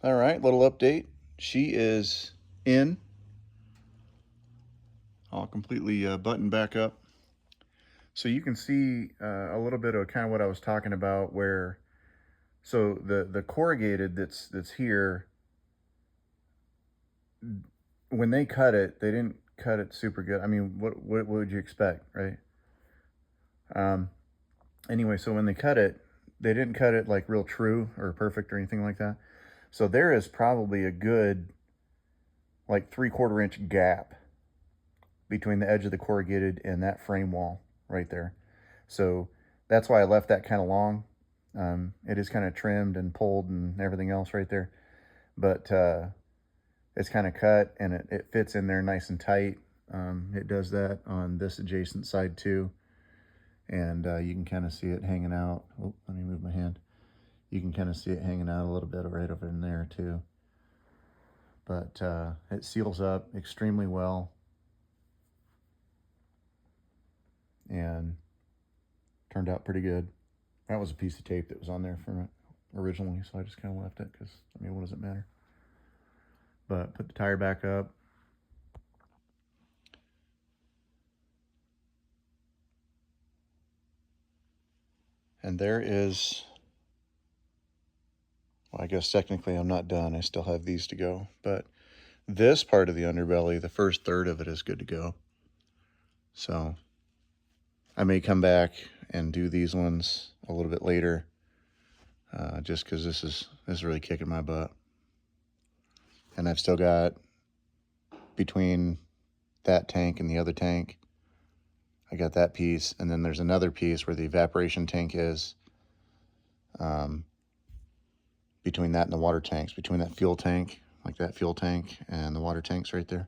All right, little update. She is in, all completely buttoned back up. So you can see a little bit of kind of what I was talking about where, so the corrugated that's here, when they cut it, they didn't cut it super good. I mean, what would you expect, right? Um, anyway, so when they cut it, they didn't cut it like real true or perfect or anything like that. So there is probably a good like 3/4 inch gap between the edge of the corrugated and that frame wall right there. So that's why I left that kind of long. It is kind of trimmed and pulled and everything else right there, but it's kind of cut and it fits in there nice and tight. It does that on this adjacent side too, and you can kind of see it hanging out. Oh, let me move my hand. You can kind of see it hanging out a little bit right over in there too. But it seals up extremely well and turned out pretty good. That was a piece of tape that was on there from it originally, so I just kind of left it because, I mean, what does it matter? But put the tire back up. And there is, well, I guess technically I'm not done. I still have these to go. But this part of the underbelly, the first third of it is good to go. So I may come back and do these ones a little bit later, just because this is really kicking my butt. And I've still got, between that tank and the other tank, I got that piece, and then there's another piece where the evaporation tank is, between that and the water tanks, between that fuel tank, like that fuel tank, and the water tanks right there.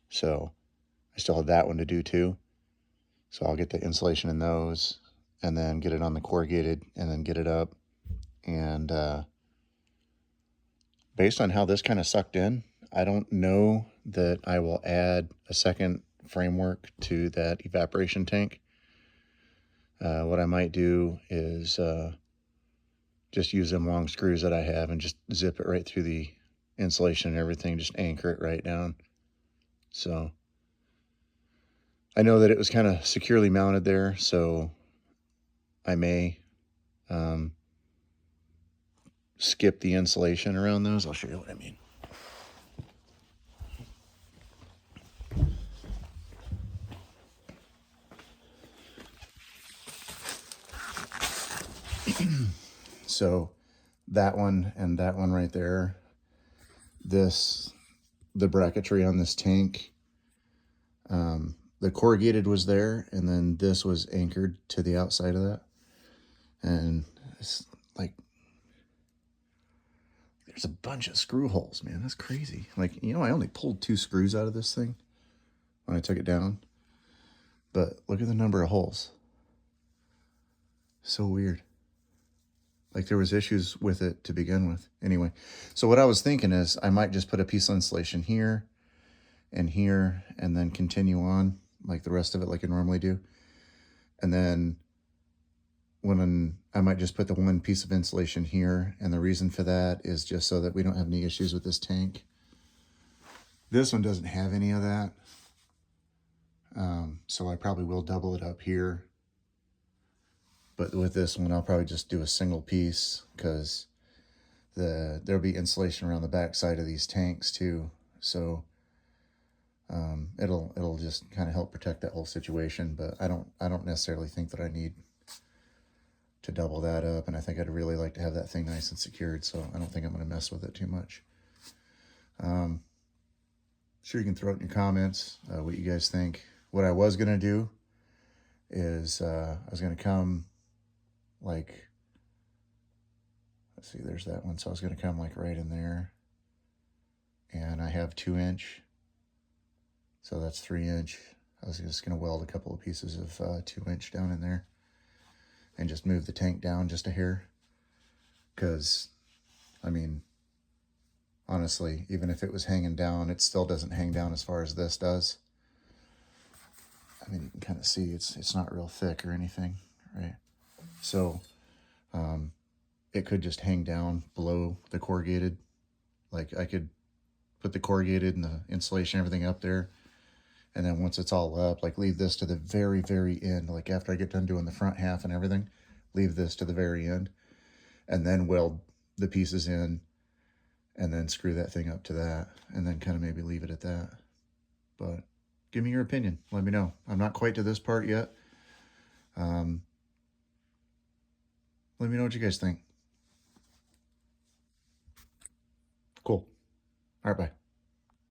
So I still have that one to do too. So I'll get the insulation in those, and then get it on the corrugated, and then get it up. And based on how this kind of sucked in, I don't know that I will add a second framework to that evaporation tank. What I might do is just use them long screws that I have and just zip it right through the insulation and everything, just anchor it right down. So I know that it was kind of securely mounted there, so I may skip the insulation around those. I'll show you what I mean. So that one and that one right there, the bracketry on this tank, the corrugated was there, and then this was anchored to the outside of that. And it's like, there's a bunch of screw holes, man. That's crazy. Like, you know, I only pulled 2 screws out of this thing when I took it down, but look at the number of holes. So weird. Like, there was issues with it to begin with. Anyway, so what I was thinking is I might just put a piece of insulation here, and then continue on like the rest of it like I normally do. And then when I might just put the one piece of insulation here, and the reason for that is just so that we don't have any issues with this tank. This one doesn't have any of that, so I probably will double it up here. But with this one, I'll probably just do a single piece, because there'll be insulation around the back side of these tanks too. So it'll just kind of help protect that whole situation. But I don't necessarily think that I need to double that up, and I think I'd really like to have that thing nice and secured, so I don't think I'm going to mess with it too much. Sure, you can throw it in your comments what you guys think. What I was going to do is I was going to come like, let's see, there's that one. So I was going to come like right in there, and I have 2-inch, so that's 3-inch. I was just going to weld a couple of pieces of 2-inch down in there and just move the tank down just a hair, because I mean, honestly, even if it was hanging down, it still doesn't hang down as far as this does. I mean, you can kind of see it's not real thick or anything, right? So it could just hang down below the corrugated, Like I could put the corrugated and the insulation, everything up there. And then once it's all up, like leave this to the very, very end. Like after I get done doing the front half and everything, leave this to the very end. And then weld the pieces in and then screw that thing up to that. And then kind of maybe leave it at that. But give me your opinion. Let me know. I'm not quite to this part yet. Let me know what you guys think. Cool. All right, bye.